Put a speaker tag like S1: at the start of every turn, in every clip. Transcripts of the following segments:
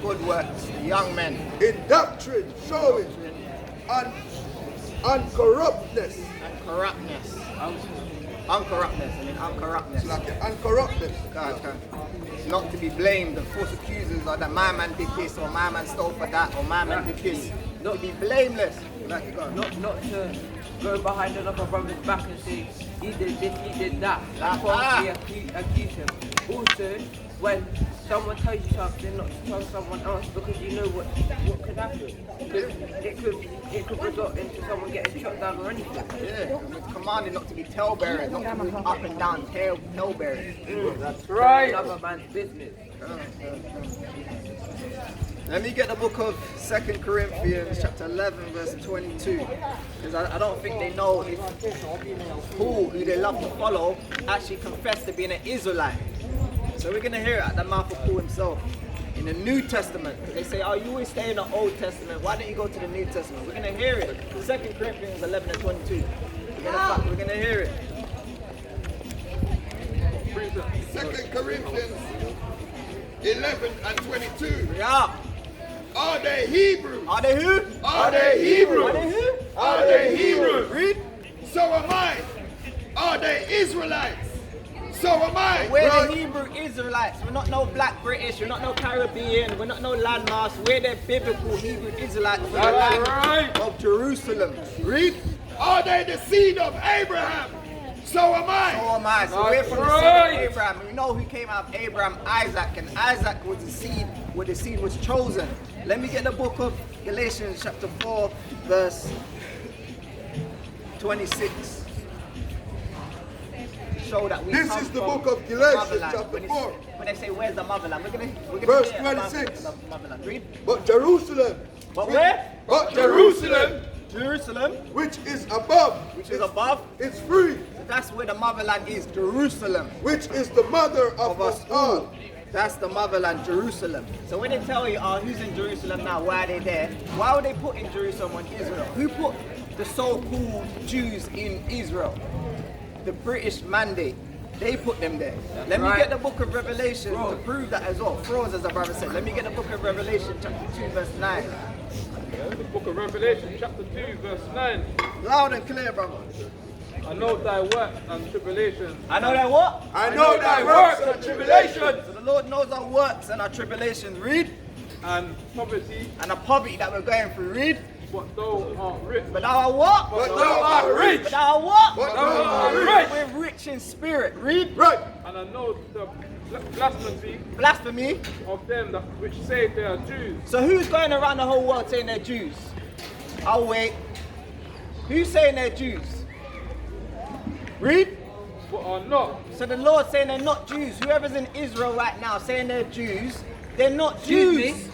S1: good works, young men.
S2: In doctrine, showing uncorruptness.
S1: And corruptness. Uncorruptness, I mean uncorruptness.
S2: Like uncorruptness.
S1: Okay. Not to be blamed, the false accusers are that my man did this, or my man stole for that, or my man did this. Not to be blameless. Like God.
S3: Not to go behind another brother's back and say, he did this, he did that. That's why we accuse him. Also, when someone tells you something, not to tell someone else, because you know what could happen. It could result into someone getting shot down or anything.
S1: Yeah, it's commanded not to be tale-bearers, not to move up and down tale-bearers.
S3: That's right. Another man's business.
S1: Let me get the book of 2 Corinthians chapter 11 verse 22, because I don't think they know if Paul, who they love to follow, actually confessed to being an Israelite. So we're going to hear it at the mouth of Paul himself. In the New Testament, they say, oh, you always stay in the Old Testament, why don't you go to the New Testament? We're going to hear it. 2 Corinthians 11 and 22. We're going to hear it.
S2: 2 Corinthians 11 and 22.
S1: Yeah.
S2: Are they Hebrews?
S1: Are they who?
S2: Are they Hebrews?
S1: Are they who?
S2: Are they Hebrews?
S1: Read.
S2: So am I. Are they Israelites? So am I.
S1: We're the Hebrew Israelites. We're not no black British. We're not no Caribbean. We're not no landmass. We're the biblical Hebrew Israelites from the land of Jerusalem. Read.
S2: Are they the seed of Abraham? So am I.
S1: So am I. So we're from the seed of Abraham. We know who came out of Abraham, Isaac, and Isaac was the seed where the seed was chosen. Let me get the book of Galatians chapter 4 verse 26. Show that we
S2: This
S1: come
S2: is the
S1: from
S2: book of Galatians
S1: motherland.
S2: chapter
S1: When
S2: 4.
S1: When they say where's the motherland, we're gonna
S2: Verse
S1: hear about
S2: 26.
S1: the motherland. Read.
S2: But Jerusalem.
S1: But where?
S2: But Jerusalem,
S1: Jerusalem,
S2: which is above,
S1: which is above.
S2: is free,
S1: That's where the motherland is, Jerusalem.
S2: which is the mother of us all.
S1: That's the motherland, Jerusalem. So when they tell you, oh, who's in Jerusalem now? Why are they there? Why would they put in Jerusalem on Israel? Who put the so-called Jews in Israel? The British mandate. They put them there. Let me get the book of Revelation to prove that as well. Froze, as the brother said. Let me get the book of Revelation, chapter 2, verse 9.
S4: The book of Revelation, chapter 2, verse 9.
S1: Loud and clear, brother.
S4: I know thy works and tribulations.
S1: I know that what?
S2: I know thy works and tribulations.
S1: So the Lord knows our works and our tribulations. Read.
S4: And poverty,
S1: And the poverty that we're going through. Read.
S4: but thou art rich.
S1: But thou art what?
S2: But thou art rich.
S1: But thou art what?
S2: But thou art rich.
S1: We're rich in spirit. Read.
S2: Right.
S4: And I know the blasphemy
S1: Blasphemy.
S4: of them that which say they are Jews,
S1: So who's going around the whole world saying they're Jews? I'll wait. Who's saying they're Jews? Read.
S4: but are not.
S1: So the Lord's saying they're not Jews. Whoever's in Israel right now saying they're Jews, they're not
S3: Excuse
S1: Jews.
S3: me.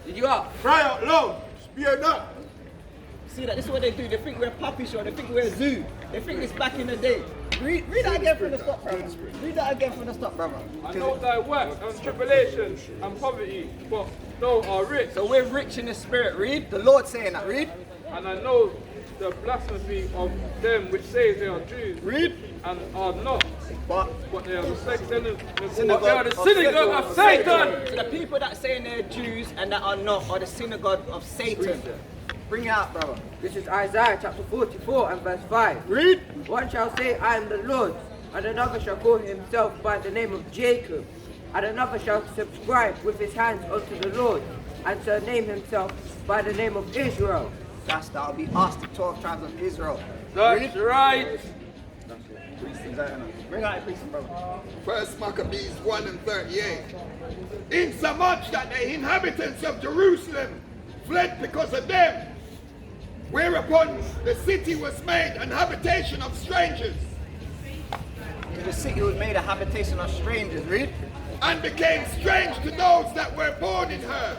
S3: Did you ask?
S2: Cry out loud. Spear not.
S1: See that? This is what they do. They think we're a puppy show. They think we're a zoo. They think it's back in the day. Read that again from the stop, brother. Read that again from the stop, brother.
S4: I know thy works and tribulations and poverty, but thou art rich.
S1: So we're rich in the spirit. Read. The Lord saying that. Read.
S4: And I know the blasphemy of them which say they are Jews,
S1: Read.
S4: and are not.
S1: But
S4: But they are the synagogue
S1: synagogue
S4: of Satan.
S1: So the people that saying they're Jews and that are not are the synagogue of Satan. Bring it out, brother.
S3: This is Isaiah chapter 44 and verse 5.
S1: Read.
S3: One shall say, I am the Lord, and another shall call himself by the name of Jacob, and another shall subscribe with his hands unto the Lord, and surname himself by the name of Israel.
S1: That'll be us, the 12 tribes of Israel.
S4: That's right.
S1: Bring out the priest, brother.
S2: First Maccabees 1 and 38. Insomuch that the inhabitants of Jerusalem fled because of them, whereupon the city was made an habitation of strangers,
S1: So the city was made a habitation of strangers. Read.
S2: and became strange to those that were born in her.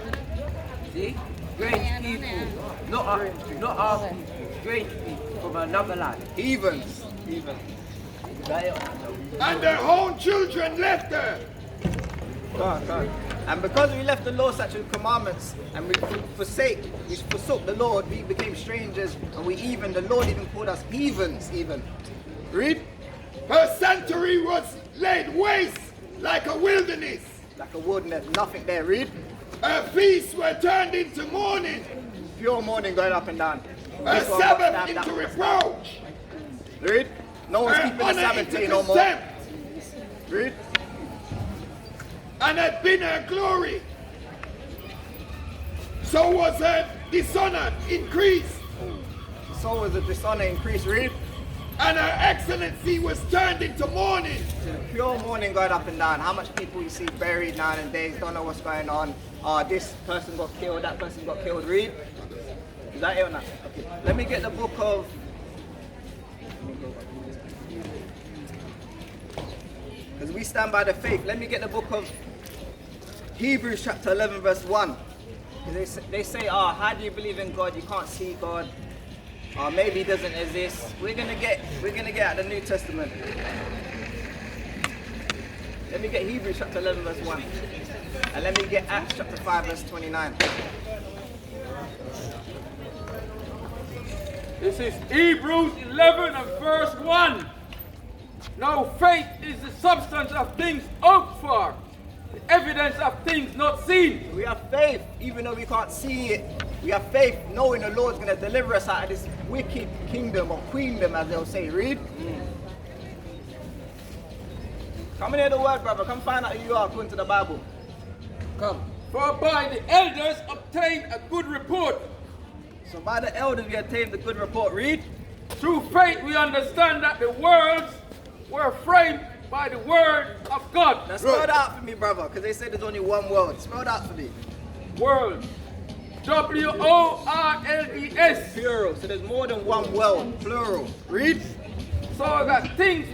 S3: See? Strange people. Not our people. Strange people from another land.
S1: Heathens.
S2: And their own children left her.
S1: God. And because we left the Lord's statute commandments and we forsook the Lord, we became strangers, and the Lord even called us heathens even. Read.
S2: Her sanctuary was laid waste like a wilderness.
S1: Like a wilderness, nothing there. Read.
S2: Her feasts were turned into mourning.
S1: Pure mourning going up and down.
S2: Her
S1: This one got
S2: Sabbath
S1: stabbed
S2: into
S1: up.
S2: reproach.
S1: Read. No one's
S2: Her
S1: keeping the
S2: honor
S1: Sabbath
S2: into
S1: day no more.
S2: contempt.
S1: Read.
S2: And had been her glory. So was her dishonor increased.
S1: So was the dishonor increased. Read.
S2: And her excellency was turned into mourning.
S1: Pure mourning going up and down. How much people you see buried nowadays, don't know what's going on. This person got killed, that person got killed. Read. Is that it or not? Okay. Let me get the book of... Because we stand by the faith. Let me get the book of Hebrews chapter 11 verse 1. Because they say, how do you believe in God? You can't see God. Maybe he doesn't exist. We're gonna get at the New Testament. Let me get Hebrews chapter 11 verse 1. And let me get Acts chapter 5 verse 29.
S4: This is Hebrews 11 and verse 1. Now faith is the substance of things hoped for, the evidence of things not seen.
S1: We have faith, even though we can't see it. We have faith knowing the Lord's going to deliver us out of this wicked kingdom or queendom, as they'll say. Read. Come and hear the word, brother. Come find out who you are according to the Bible. Come.
S4: For by the elders obtained a good report.
S1: So by the elders we obtained the good report. Read.
S4: Through faith we understand that the worlds were framed by the word of God.
S1: Now spell it out for me, brother, because they say there's only one world. Spell it out for me.
S4: World. W-O-R-L-D-S.
S1: Plural. So there's more than one world. Plural. Read.
S4: So that things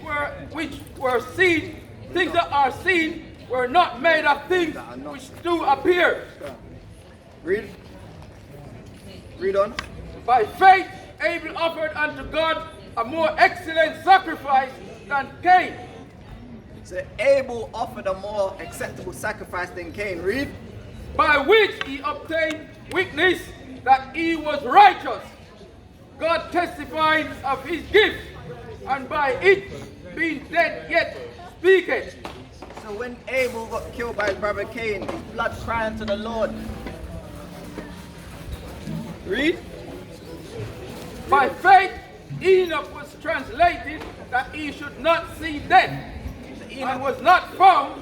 S4: which were seen, things that are seen, were not made of things which do appear.
S1: Read. Read on.
S4: By faith Abel offered unto God a more excellent sacrifice than Cain.
S1: So Abel offered a more acceptable sacrifice than Cain. Read.
S4: By which he obtained witness that he was righteous, God testifying of his gift, and by it being dead yet speaketh.
S1: So when Abel got killed by his brother Cain, his blood crying to the Lord. Read.
S4: By faith Enoch was translated that he should not see death, and was not found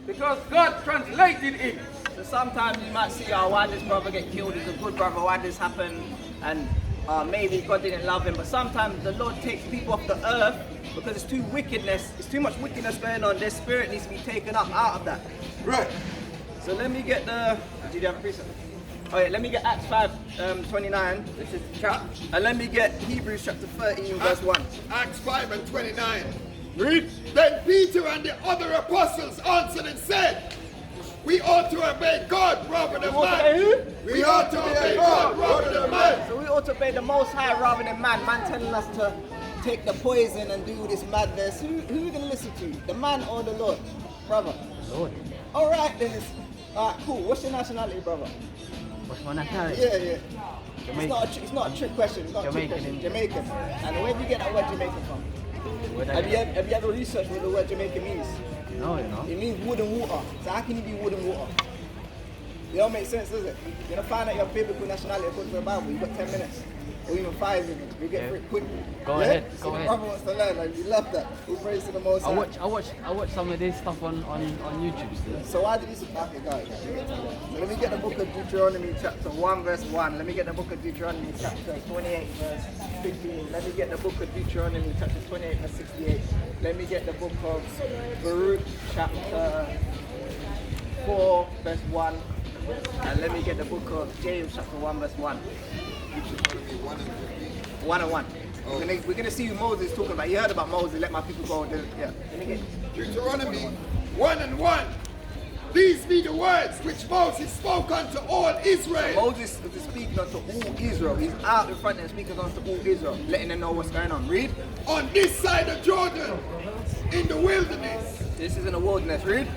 S4: because God translated him.
S1: So sometimes you might see, why this brother get killed? He's a good brother. Why this happened? And maybe God didn't love him. But sometimes the Lord takes people off the earth because it's too much wickedness going on. Their spirit needs to be taken up out of that.
S2: Right.
S1: So let me get the. Did you have a precept? Oh yeah, let me get Acts 5, 29. This is chapter. And let me get Hebrews chapter 13, verse 1.
S2: Acts 5 and 29.
S1: Read.
S2: Then Peter and the other apostles answered and said, we ought to obey God rather than man. We ought to obey God rather than man.
S1: So we ought to obey the Most High rather than man. Man telling us to take the poison and do this madness. Who are we going to listen to? The man or the Lord? Brother.
S5: Lord.
S1: All right then. Alright, cool. What's your nationality, brother?
S5: What's my nationality?
S1: Yeah.
S5: Jamaican.
S1: It's not a trick question. It's not a trick question. Jamaican. And where do you get that word Jamaican from? Have you ever researched what the word Jamaican means?
S5: No, you know.
S1: It means wood and water. So how can you be wood and water? It don't make sense, does it? You're going to find out your biblical nationality according to the Bible. You've got 10 minutes. Or even 5 minutes. You get through it quick.
S5: Go ahead.
S1: So the brother wants to learn. Like, we love that. We praise to the Most High.
S5: I watch some of this stuff on YouTube still.
S1: So why did he say, okay, guys, so let me get the book of Deuteronomy chapter 1 verse 1. Let me get the book of Deuteronomy chapter 28 verse 15. Let me get the book of Deuteronomy chapter 28 verse 68. Let me get the book of Baruch chapter 4 verse 1. And let me get the book of James chapter 1 verse 1. 1 and 1. We're gonna see who Moses is talking about. You heard about Moses, let my people go. Yeah. Let me get
S2: Deuteronomy 1 and 1. These be the words which Moses spoke unto all Israel.
S1: Moses is speaking unto all Israel. He's out in front and speaking unto all Israel, letting them know what's going on. Read.
S2: On this side of Jordan, in the wilderness,
S1: This is in the wilderness. Read.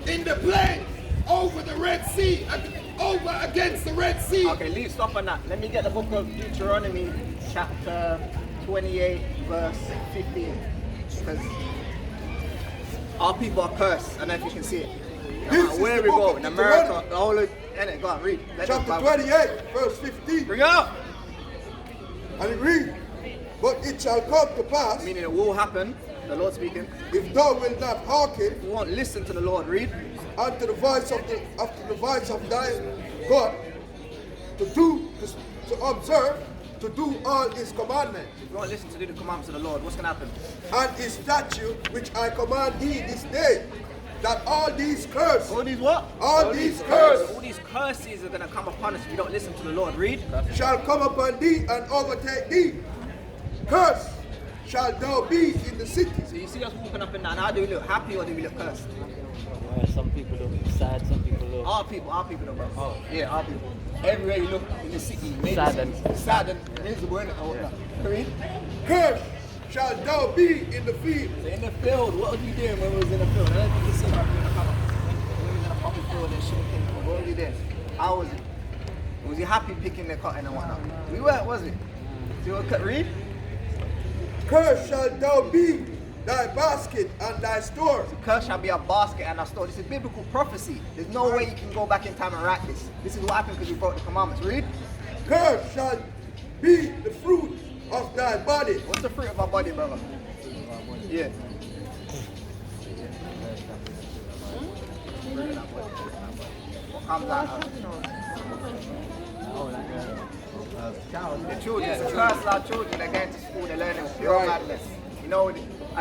S2: in the plain, over the Red Sea, over against the Red Sea.
S1: Okay, stop on that. Let me get the book of Deuteronomy chapter 28 verse 15. Because our people are cursed. I don't know if you can see it.
S2: This is
S1: Where
S2: the
S1: we
S2: book
S1: go?
S2: of
S1: In America,
S2: Deuteronomy,
S1: the whole innit? Go on, read. Let
S2: chapter
S1: us-
S2: 28, verse 15.
S1: Bring it up.
S2: And it reads, but it shall come to pass,
S1: Meaning it will happen. The Lord speaking.
S2: if thou wilt not hearken
S1: You won't listen to the Lord. Read.
S2: unto the voice of thy God, to observe, to do all his commandments,
S1: If you won't listen to the commandments of the Lord, what's gonna happen?
S2: and his statute which I command thee this day, that all these curses,
S1: All these what?
S2: all these curses
S1: All these curses are gonna come upon us if you don't listen to the Lord. Read.
S2: shall come upon thee and overtake thee. Curse shall thou be in the city.
S1: So you see us walking up and down. How do we look? Happy or do we look cursed?
S5: Some people look sad, some people look
S1: Our people though, bro. Oh, yeah, our people. Everywhere you look in the city, maybe
S5: Sad
S1: sad and miserable, innit? Oh, yeah. Read.
S2: Curse shall thou be in the field.
S1: So in the field, what was we doing when we was in the field? I don't think you see like we in the cover. When we was in the poppy field and shit, what was he doing? How was it? Was he happy picking the cotton and whatnot? We weren't, was it? Do you want to read?
S2: Curse shall thou be thy basket and thy store.
S1: Curse shall be a basket and a store. This is biblical prophecy. There's no way you can go back in time and write this. This is what happened because you broke the commandments. Read.
S2: Curse shall be the fruit of thy body.
S1: What's the fruit of our body, brother? Yeah. What comes out of the children, it's a curse our children, they're going to school, they're learning pure
S2: Right.
S1: madness. You know, I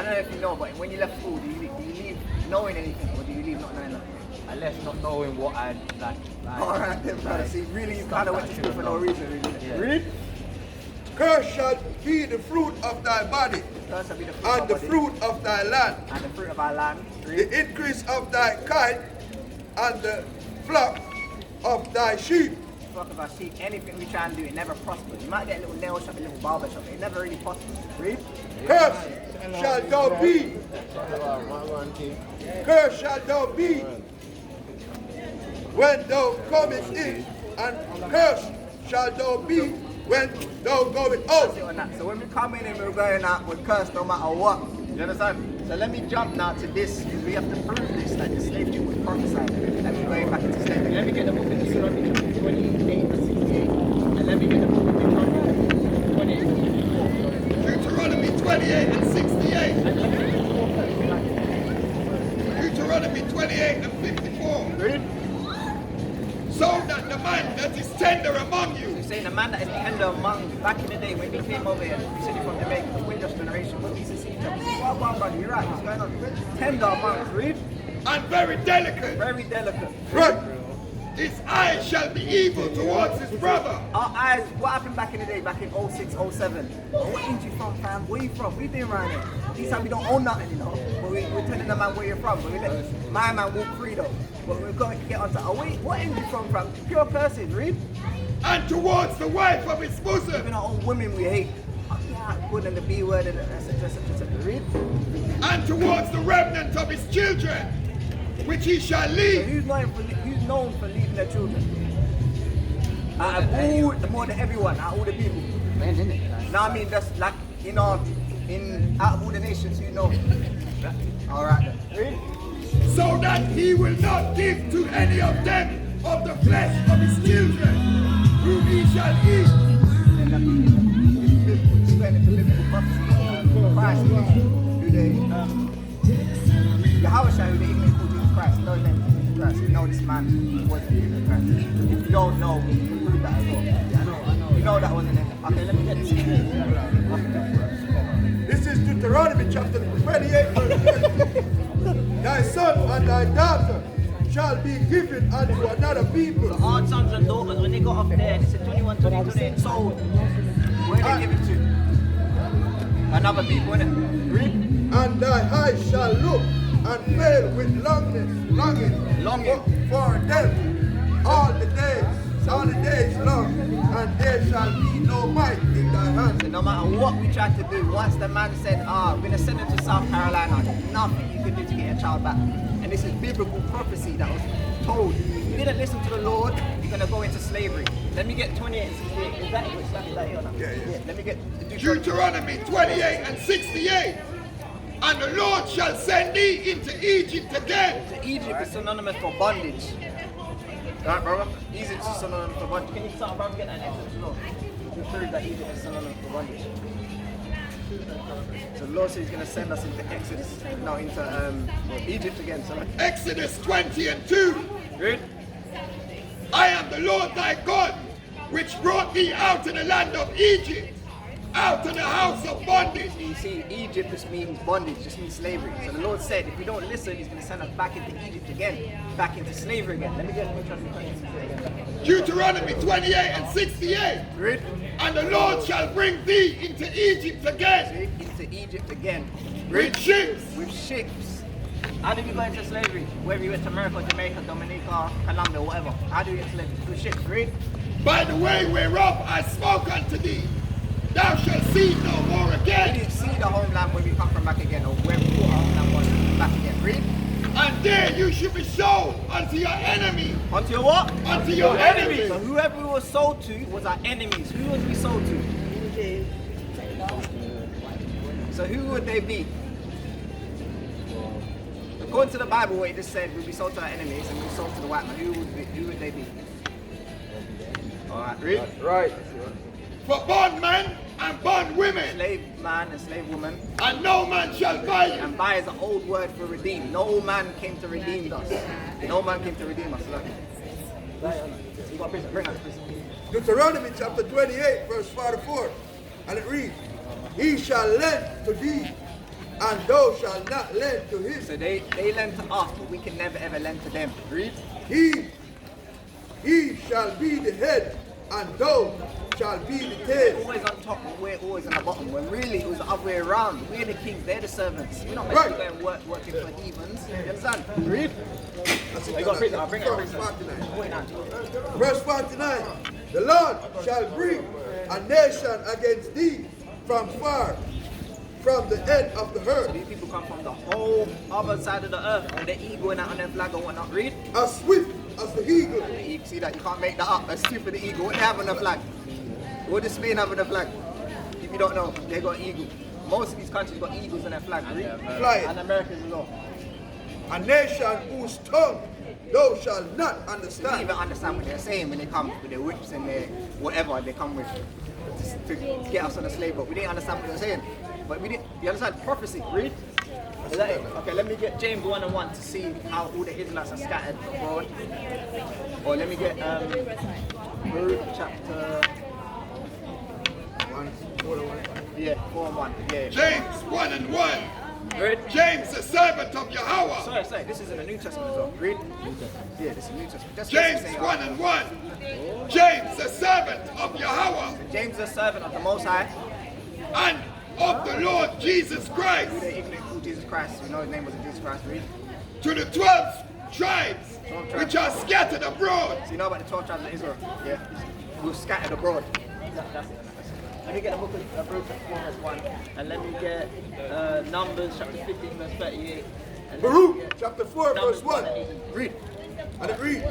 S1: don't know if you know, but when you left school, do you leave knowing anything or do you leave not knowing nothing?
S5: unless not knowing what I like.
S1: Alright then, brother. See, really, you kind of went to school for no reason, really.
S5: Yeah.
S1: Read.
S2: Curse shall be the fruit of thy body
S1: Curse shall be the fruit
S2: and
S1: of
S2: the
S1: our body
S2: fruit of thy land,
S1: and the fruit of our land. Read.
S2: the increase of thy kite and the flock of thy sheep.
S1: Talk about sheep, anything we try and do, it never prospers. You might get a little nail shop, a little barber shop, it never really prospers. Read.
S2: Curse shall thou be. Curse shall thou be when thou comest in, and curse shall thou be when thou goest out.
S1: On that. So when we come in and we're going out, we're cursed no matter what. You understand? So let me jump now to this, because we have to prove this, that the slave ship was prophesied, and we're going back into slavery. Let me get the book of Deuteronomy chapter 28 and 68, and let me get the book of Deuteronomy 28 and 54.
S2: Deuteronomy 28 and 68. Deuteronomy 28 and 54.
S1: Read.
S2: So that the man that is tender among you,
S1: You're saying the man that is tender among, back in the day when we came over here, we said you're from Jamaica, the Windows generation, when we used to see each other, we said, wow, wow, brother, you're right, what's going on? Tender among us, read.
S2: and very delicate,
S1: Very delicate.
S2: right? His eyes shall be evil towards his brother.
S1: Our eyes, what happened back in the day, back in 06, 07? Where you from, fam? Where you from? We been around here. These times we don't own nothing, you know. But we're telling the man where you're from. But we let my man walk free though. But we're going to get onto, oh wait, what is you from, fam? Pure curses, read.
S2: And towards the wife of his bosom,
S1: Even our own women we hate. Oh, yeah, good and the B word and etc. Read.
S2: and towards the remnant of his children, which he shall
S1: So
S2: leave.
S1: who's known for leaving their children? Out of all, more than everyone, out of all the people.
S5: Man, isn't it?
S1: Now I mean that's like in out of all the nations you know. Alright then. Read.
S2: So that he will not give to any of them of the flesh of his children, whom he shall eat.
S1: And that is explaining the biblical prophecy. Christ, who they Yahawashi, who they even call Jesus Christ. No name Jesus Christ. You know this man wasn't Jesus Christ. If you don't know, we can prove that as well. I know. You know that wasn't him. Okay, let me get this.
S2: This is Deuteronomy chapter 28, verse 20. Thy son and thy daughter shall be given unto another people.
S1: Our sons and daughters, when they got up there, they said 21, 22, they sold. Where they give it to? Another people, innit? Read.
S2: And thy eyes shall look and fail with longing for them all the days long, and there shall be no might in thy hand.
S1: So no matter what we tried to do, once the man said, we're going to send him to South Carolina, there's nothing you can do to get your child back. And this is biblical prophecy that was told. If you didn't listen to the Lord, you're going to go into slavery. Let me get 28 and 68. Is that it? Is that it or not?
S2: Yeah.
S1: Let me get
S2: Deuteronomy 28 and 68. And the Lord shall send thee into Egypt again.
S1: So Egypt is synonymous for bondage. Right, brother? Egypt is synonymous for bondage. Can you start, brother, get that Exodus law? To prove that Egypt is synonymous for bondage. So the Lord says He's going to send us into Exodus, no, into Egypt again. So
S2: Exodus 20 and 2.
S1: read.
S2: I am the Lord thy God, which brought thee out of the land of Egypt, out of the house of bondage.
S1: You see, Egypt just means bondage, just means slavery. So the Lord said, if we don't listen, He's going to send us back into Egypt again, back into slavery again. Let me get again.
S2: Deuteronomy 28 and 68.
S1: Read.
S2: And the Lord shall bring thee into Egypt again.
S1: Into Egypt again.
S2: With ships.
S1: With ships. How did we go into slavery? Whether you went to America, Jamaica, Dominica, Colombia, whatever. How do we get slavery? With ships. Read.
S2: By the way whereof I spoke unto thee, thou shalt see no more
S1: We
S2: again.
S1: didn't see the homeland where we come from back again, or where we thought our homeland was back again. Read.
S2: And there you should be sold unto your enemy.
S1: Unto your what?
S2: Unto your enemy.
S1: So whoever we were sold to was our enemies. Who was we sold to? So who would they be? According to the Bible, what it just said, we'd be sold to our enemies and we'd be sold to the white man. Who would they be? Alright, read.
S4: Right.
S2: For bondmen and bondwomen.
S1: Slave man and slave woman.
S2: And no man shall buy you.
S1: And buy is an old word for redeem. No man came to redeem us. No man came to redeem us. Look. You got prison. Bring us prison.
S6: Deuteronomy chapter 28, verse 44. And it reads, He shall lend to thee, and thou shalt not lend to him.
S1: So they lend to us, but we can never ever lend to them. Read.
S6: He shall be the head, and thou shalt be the tail.
S1: Always on top, but we're always on the bottom. When really it was the other way around. We're the kings, they're the servants. We're not meant to go and working for heathens. You understand? Read. You got prison. I'll bring it.
S6: Verse 49. Verse 49. The Lord shall bring a nation against thee from far, from the end of the earth.
S1: These people come from the whole other side of the earth, and they're eagling out on their flag and whatnot. Read.
S6: As swift as the eagle.
S1: You see that? You can't make that up. That's stupid. The eagle. What they have on the flag? What does Spain have on the flag? If you don't know, they got eagle. Most of these countries got eagles on their flag. Read.
S6: Flying.
S1: And Americans as well.
S6: A nation whose tongue thou shalt not
S1: They don't
S6: understand.
S1: even understand what they're saying when they come with their whips and their whatever they come with to get us on a slave boat. We didn't understand what they were saying. But we didn't. You understand? Prophecy. Read. Is that it? Okay, let me get James 1 and 1 to see how all the Israelites are scattered abroad. Or let me get Baruch chapter 4 and 1. Yeah.
S2: James 1 and 1.
S1: Read.
S2: James, the servant of Yahawashi.
S1: Sorry, this is in the New Testament as well. Read. Yeah, this is New Testament. Just
S2: James
S1: say,
S2: 1 and 1. James, the servant of Yahawashi.
S1: James is a servant of the Most High.
S2: And of the Lord Jesus Christ.
S1: Who they ignorant called Jesus Christ. We know his name was Jesus Christ. Read.
S2: To the 12 tribes which are scattered abroad.
S1: So you know about the 12 tribes of Israel? Yeah. We were scattered abroad. That's it. Let me get the book of Baruch chapter 4 verse 1. And let me get Numbers chapter 15 verse 38. And let me
S6: Baruch
S1: get
S6: chapter 4
S1: Numbers
S6: verse 1.
S1: Read.
S6: And it reads,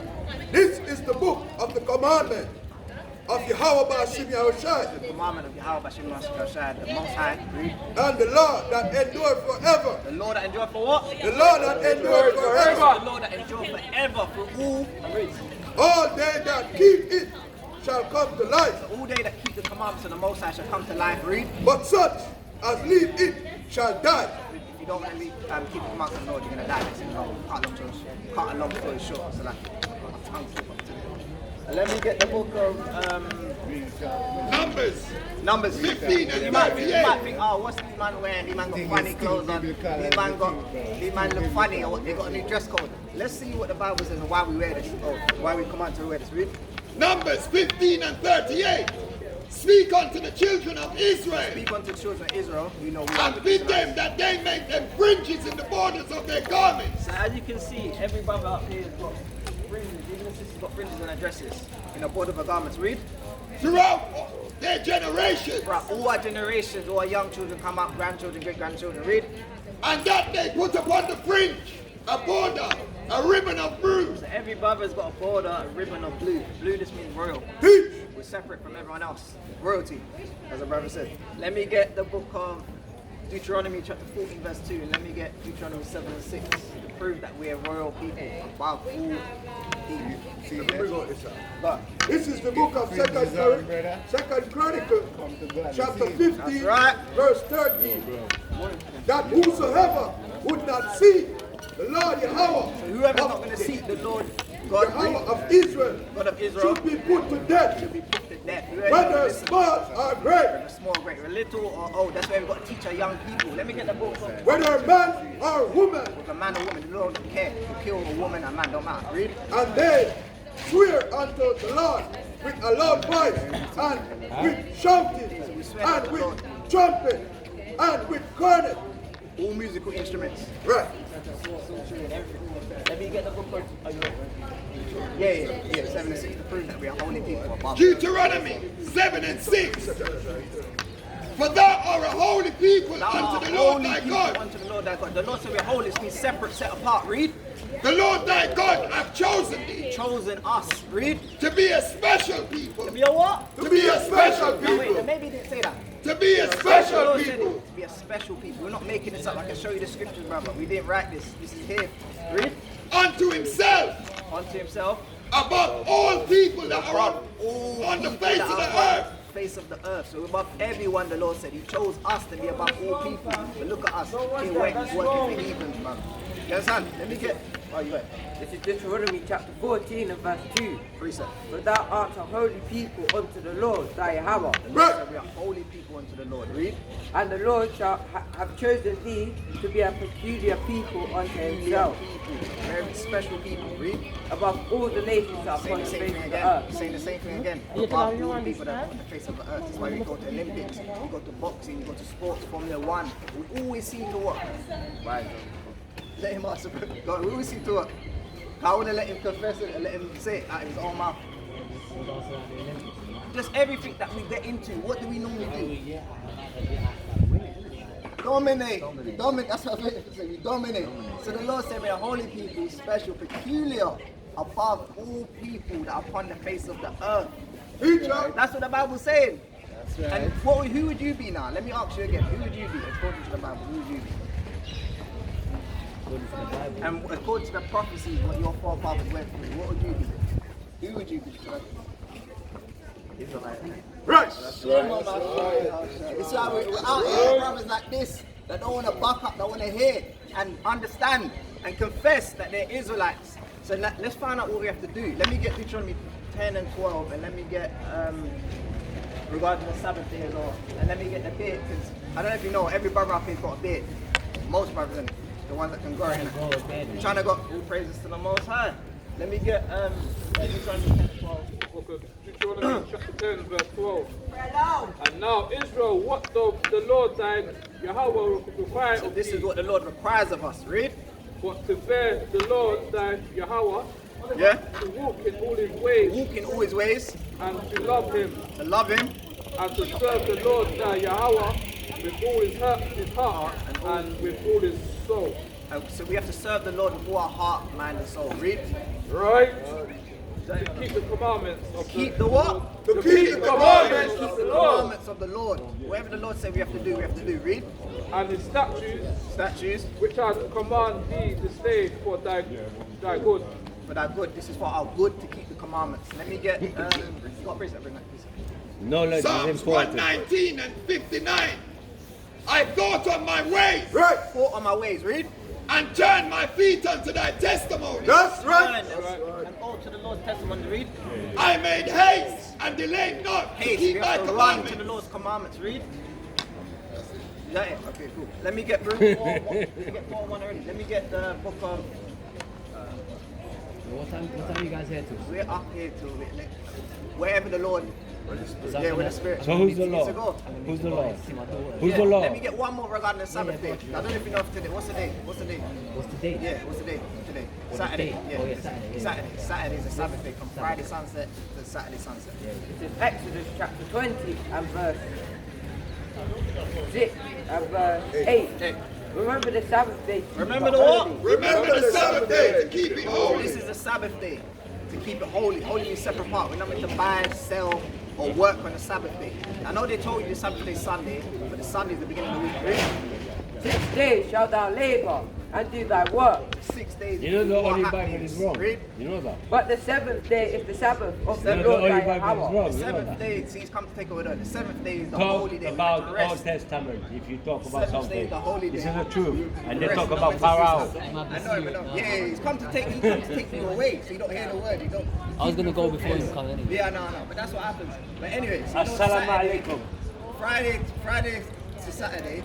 S6: This is the book of the commandment of Yahawashi,
S1: The commandment of Yahawashi, the Most High. Read.
S6: and the law that endure forever.
S1: The Lord that endure for what?
S6: The law that endure forever.
S1: The Lord that endure forever for all. Read.
S6: All they that keep it shall come to life,
S1: All they that keep the commandments of the Most High shall come to life. Read.
S6: but such as leave it shall die.
S1: If you don't really keep the commandments of the Lord, you're going to die. Cut a long story short. So like, my tongue slip up today. Let me get the book of Numbers
S2: 15 and
S1: You might
S2: 38.
S1: think, oh, what's these man wearing? These man got funny clothes on. These man look funny, or they got a new dress code. Let's see what the Bible says and why we wear this, or why we command to wear this. Read.
S2: Numbers 15 and 38. Speak unto the children of Israel,
S1: Speak unto the children of Israel. You know we are
S2: and
S1: the
S2: bid
S1: Israelites.
S2: them that they make them fringes in the borders of their garments.
S1: So as you can see, every brother up here has got fringes. Even the sisters got fringes on their dresses, in the border of their garments. Read.
S2: Throughout their generations,
S1: Right, all our generations, all our young children come up, grandchildren, great-grandchildren. Read.
S2: and that they put upon the fringe a border, a ribbon of blue.
S1: So every brother's got a border, a ribbon of blue. Blue just means royal.
S6: Peace.
S1: We're separate from everyone else. Royalty, as a brother said. Let me get the book of Deuteronomy chapter 14 verse 2, and let me get Deuteronomy 7 and 6 to prove that we are royal people above all people.
S6: Let me bring out this out. This is the book of Second Chronicles, chapter 15,
S1: That's right.
S6: verse 13. That whosoever would not see the Lord Yahawah,
S1: So whoever's not going to seek the Lord God,
S6: Yahawah of Israel,
S1: God of Israel,
S6: should be put to death,
S1: should be put to death.
S6: whether small or great,
S1: Whether small, great, or little, or old. That's why we've got to teach our young people. Let me get the book of
S6: whether man or woman,
S1: a man or woman. The Lord don't care. You kill a woman, a man don't matter. Read.
S6: and they swear unto the Lord with a loud voice, and with shouting, and with trumpet, and with cornet.
S1: All musical instruments.
S6: Right.
S1: Let me get the book of. Yeah. 7 and 6 to prove that we are holy people above.
S2: Deuteronomy 7 and 6. For thou art a holy people
S1: Thou art
S2: unto the Lord
S1: holy
S2: thy
S1: people
S2: God.
S1: unto the Lord thy God. The Lord said we are holy. It's means separate, set apart. Read.
S2: The Lord thy God hath chosen thee
S1: Chosen us. Read.
S2: to be a special people.
S1: To be a what?
S2: To be a special
S1: No, wait.
S2: people.
S1: Maybe he didn't say that.
S2: To be a
S1: The
S2: special
S1: Lord said
S2: people.
S1: it, to be a special people. We're not making this up. I can show you the scriptures, brother. We didn't write this. This is here. Read.
S2: Unto himself
S1: Unto himself.
S2: above all people that are
S1: Above all
S2: on the
S1: people
S2: face
S1: that
S2: of
S1: are
S2: the
S1: on
S2: earth.
S1: the face of the earth. So above everyone, the Lord said He chose us to be above all people. But look at us. Here working for heathens, man. You understand? Let me get. Oh, you got it.
S3: This is Deuteronomy chapter 14 and verse 2.
S1: Precept.
S3: For thou art a holy people unto the Lord thy Yahawah.
S1: So we are holy people unto the Lord. Read.
S3: And the Lord shall have chosen thee to be a peculiar people unto himself,
S1: People. Very special people. Read.
S3: above all the nations that are
S1: Saying
S3: upon
S1: the
S3: the
S1: same
S3: face
S1: thing
S3: of the
S1: again.
S3: earth.
S1: Saying the same thing again. Above all people that are on the face of the earth. That's why we go to Olympics, we go to boxing, we go to sports, Formula 1. We always seem to what? Right. Let him answer. God, we always seem to what? I want to let him confess it and let him say it out of his own mouth. Just everything that we get into, what do we normally do? Dominate. Dominate. That's what I'm saying. We dominate. So the Lord said we are holy people, special, peculiar, above all people that are upon the face of the earth. That's what the Bible's saying. That's right. And who would you be now? Let me ask you again. Who would you be according to the Bible? Who would you be? And according to the prophecies, what your forefathers went through, what would you be? Who would you be?
S6: Right.
S1: It's like we're out here, brothers like this, that don't want to buck up, don't want to hear and understand and confess that they're Israelites. So let's find out what we have to do. Let me get Deuteronomy 10 and 12, and let me get regarding the Sabbath day as well. And let me get the beard, because I don't know if you know, every brother up here's got a beard. Most brothers, and the ones that can grow in it. I'm trying to go all praises to the Most High. Let me get Deuteronomy 10 and 12.
S4: Okay, Deuteronomy chapter 10, verse 12. And now, Israel, what doth the Lord thy Yahawah require
S1: So
S4: of
S1: this
S4: thee?
S1: is what the Lord requires of us. Read.
S4: But to fear the Lord thy Yahawah,
S1: Yeah.
S4: to walk in all his ways,
S1: Walk in all his ways,
S4: and to love him,
S1: to love him,
S4: and to serve the Lord thy Yahawah with all his heart and with all his soul.
S1: So we have to serve the Lord with all our heart, mind, and soul. Read.
S4: Right? To keep the commandments of
S1: Keep the what?
S6: To keep the commandments.
S1: Keep the commandments of the Lord. Whatever the Lord said we have to do, we have to do. Read.
S4: and his statutes, which I command thee this day for thy good.
S1: For that good. This is for our good to keep the commandments. Let me get. Got praise that, bring that, please.
S7: Knowledge is
S2: Psalms
S7: important.
S2: 119 and 59. I thought on my ways
S6: Right.
S1: Walk on my ways. Read.
S2: and turned my feet unto thy testimony.
S6: That's right.
S1: And all to the Lord's testimony. Read.
S2: I made haste and delayed not to
S1: Hey, we
S2: keep thy
S1: have to run to the
S2: commandments.
S1: Lord's commandments. Read. Is that it? Okay, cool. Let me get Let me get 4:1 already. Let me get the book of.
S5: What time are you guys here to?
S1: We're up here till wherever the Lord. Yeah, with the Spirit.
S7: So who's the
S1: needs to
S7: Lord?
S1: go.
S7: Who's the Lord?
S5: See my daughter.
S7: Who's
S1: Yeah,
S7: the
S1: Let
S7: Lord?
S1: me get one more regarding the Sabbath day. I don't know if you know of today. What's the day? What's the day?
S5: What's the date?
S1: Yeah, what's the day today?
S5: What
S1: Saturday.
S5: day?
S1: Yeah.
S5: Oh, yeah, Saturday, yeah.
S1: Saturday is a Sabbath day from Friday sunset to Saturday sunset.
S3: This is Exodus chapter 20 and verse 6 and verse 8.
S1: Hey,
S3: Remember the Sabbath day. to keep
S1: Remember
S3: it
S1: the what?
S3: holy.
S2: Remember the Sabbath day to keep it holy.
S1: This is the Sabbath day to keep it holy. Holy means separate part. We're not meant to buy, sell, or work on the Sabbath day. I know they told you the Sabbath day is Sunday, but the Sunday is the beginning of the week. Read.
S3: 6 days shalt thou labor and do thy work.
S1: 6 days.
S7: You know the
S1: before
S7: Holy Bible
S1: happenings.
S7: is wrong.
S1: Read.
S7: You know that.
S3: But the 7th day is the Sabbath of the
S7: You know the
S3: Lord
S7: Holy
S3: thy
S7: Bible is
S3: Yahawah.
S7: wrong.
S1: The
S7: You know
S1: seventh
S7: that.
S1: day, see, he's come to take away the seventh day is the
S7: Talk
S1: holy day.
S7: about
S1: to
S7: Old
S1: rest.
S7: Testament if you talk about
S1: Seventh day
S7: something.
S1: is the holy
S7: This
S1: day.
S7: is the truth. And they
S1: Rest,
S7: talk
S1: not
S7: about
S1: meant to
S7: Pharaoh.
S1: cease. I know. Yeah, he's come to take you away, so you don't hear the word. You don't.
S5: I was gonna go before you come anyway.
S1: Yeah, no, but that's what happens. But anyways, you know,
S7: Assalamu
S1: Saturday-
S7: alaikum.
S1: Friday to Saturday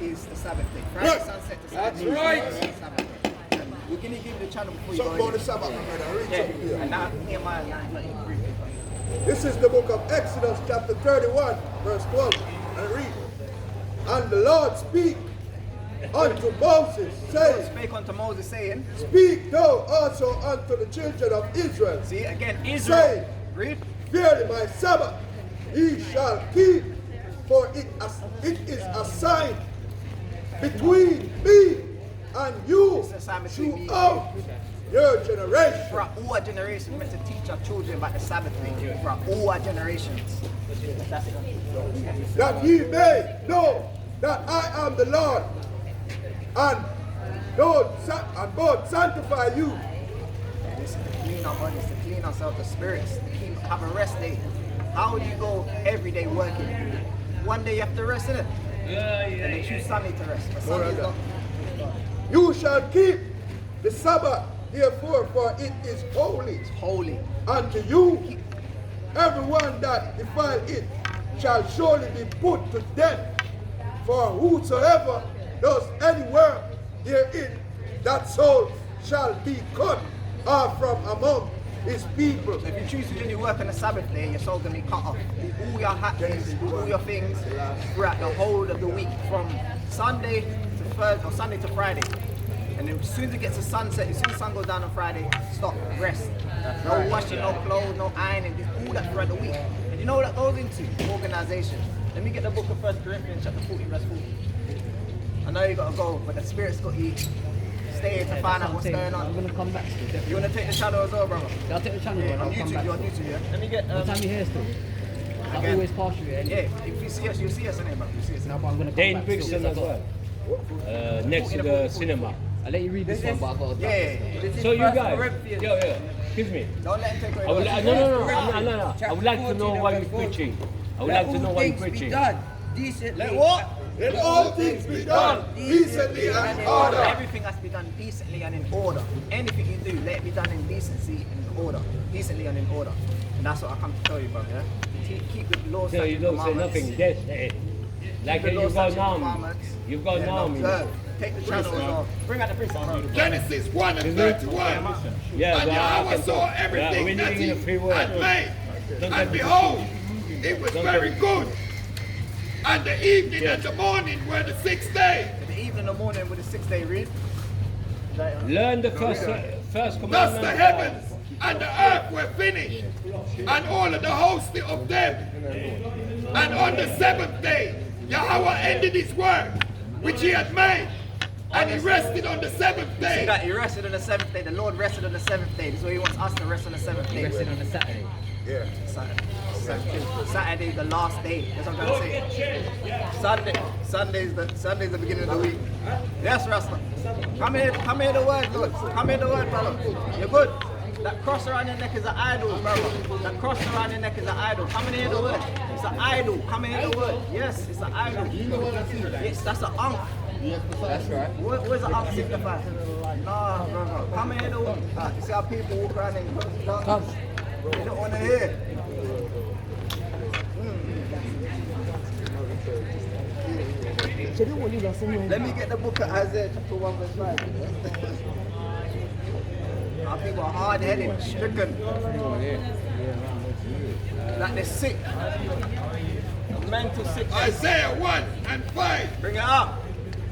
S1: is the Sabbath day. Friday sunset to Saturday.
S4: That's right.
S1: is the Sabbath day. And we're gonna give you the channel before you
S6: Something
S1: go
S6: about the
S1: in.
S6: Sabbath, my brother. Read
S1: Yeah,
S6: something here.
S1: and now Nehemiah 9:3.
S6: This is the book of Exodus, chapter 31, verse 12. And it reads, And the Lord speak unto Moses, saying,
S1: Spake unto Moses saying,
S6: Speak thou also unto the children of Israel,
S1: see again, Israel.
S6: Say.
S1: Read.
S6: Verily my Sabbath ye shall keep, for it is a sign between me and you
S1: It's a sign between me and
S6: throughout your generation.
S1: Throughout all our generations, we're meant to teach our children about the Sabbath day. Throughout all our generations. That's it.
S6: That ye may know that I am the Lord, and both sanctify you.
S1: This is to clean our bodies, to clean ourselves, the spirits, to have a rest day. How would you go every day working? One day you have to rest, innit? And then choose Sunday to rest. But Sunday's not.
S6: You shall keep the Sabbath, therefore, for it is holy
S1: It's holy.
S6: unto you. Everyone that defile it shall surely be put to death. For whosoever does any work therein, that soul shall be cut off from among his people.
S1: So if you choose to do any work on the Sabbath day, your soul's going to be cut off. Do all your happenings, do all your things throughout the whole of the week, from Sunday to Thursday, or Sunday to Friday. And then as soon as it gets to sunset, as soon as the sun goes down on Friday, stop, rest. No washing, no clothes, no ironing, do all that throughout the week. And you know what that goes into? Organization. Let me get the book of 1 Corinthians chapter 40, verse 40. I know you got to go, but the Spirit's got you. Stay here to find out what's going
S5: I'm
S1: on.
S5: gonna come back still.
S1: You want to take the channel as well, brother?
S5: I'll take the channel
S1: Yeah,
S5: and
S1: on
S5: I'll come
S1: YouTube,
S5: back.
S1: you're on YouTube, yeah? Let me get,
S5: What time you here still? I
S1: Again.
S5: always pass you here.
S1: yeah, if you see us, you'll see us in it, bro. You see us in
S5: No,
S1: it.
S5: but I'm gonna come
S7: Dane
S5: back
S7: Brixton
S5: still.
S7: as well. Next to the cinema.
S5: I'll let you read this one, but I got to
S1: Yeah,
S3: This is
S7: So you
S3: 1
S7: guys,
S3: Corinthians.
S7: excuse me.
S1: don't let him take away
S7: I would,
S1: the
S7: no. I would like to know why you're preaching. I would
S3: Let
S7: like to know
S3: all
S7: why you're
S3: things be
S7: preaching.
S3: done decently.
S1: Let what?
S6: Let all things be done decently and in order.
S1: Everything has to be done decently and in order. Anything you do, let it be done in decency and in order. Decently and in order. And that's what I come to tell you, brother. Yeah? Keep the laws,
S7: So you
S1: statutes,
S7: don't say
S1: commandments.
S7: nothing. That's like
S1: Keep the
S7: you've
S1: laws,
S7: got
S1: statutes,
S7: now.
S1: commandments.
S7: You've got
S1: Yeah,
S7: now.
S1: observe. Take the channel as well. Bring out the priest, bro.
S2: Genesis 1 and 31.
S7: Yeah,
S2: And
S7: but I
S2: Yahweh
S7: can
S2: saw
S7: talk.
S2: everything
S7: we're
S2: that
S7: living
S2: he
S7: in a free world.
S2: had made.
S7: Don't
S2: And
S7: get me
S2: behold, it was
S7: Don't
S2: very
S7: get me-
S2: good. And the evening and the morning were the sixth day.
S1: The evening and the morning with the 6-day read.
S7: Learn the first
S2: Thus
S7: commandment.
S2: the heavens and the earth were finished, and all of the host of them. And on the seventh day, Yahweh ended his work, which he had made, and he rested on the seventh
S1: See
S2: day.
S1: that he rested on the 7th day. The Lord rested on the 7th day. This is why he wants us to rest on the 7th day.
S5: Resting on a Saturday.
S6: Yeah.
S1: Saturday, the last day. That's what I'm trying to say. Sunday's the beginning of the week. Yes, Rasta. Come here the word, Lord. Come here the word, brother. You're good. That cross around your neck is an idol, brother. That cross around your neck is an idol. Come and hear the word. It's an idol. Come and hear the word. Yes, it's an idol. Yes, that's an ankh.
S5: That's right.
S1: What does an ankh signify? Nah, brother. Come and hear the word. You see how people walk around and
S5: Come.
S1: they don't want to hear. Let me get the book of Isaiah chapter 1 verse 5. Our people are hard-headed, stricken. Like they're sick. Mental sickness.
S2: Isaiah 1 and 5.
S1: Bring it up.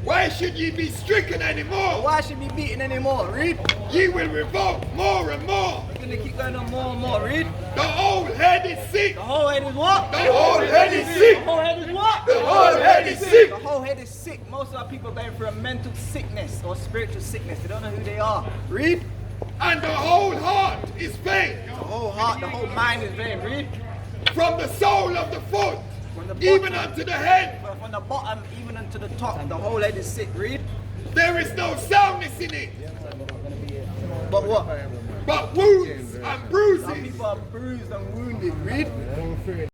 S2: Why should ye be stricken anymore?
S1: Why should we be beaten anymore? Read.
S2: Ye will revolt more and more.
S1: We're going to keep going on more and more. Read.
S2: The old head is sick.
S1: The whole head is what?
S2: The whole head is
S1: The
S2: sick.
S1: whole head is what?
S2: The whole head is sick.
S1: The whole head is sick. Most of our people are going through a mental sickness or spiritual sickness. They don't know who they are. Read.
S2: And the whole heart is vain.
S1: The whole heart, the whole mind is vain. Read.
S2: from the sole of the foot,
S1: From the
S2: even
S1: bottom.
S2: unto the head.
S1: From the bottom even unto the top, the whole head is sick. Read.
S2: There is no soundness in it,
S1: But what?
S2: but wounds and
S1: Some
S2: bruises.
S1: people are bruised and wounded. Read.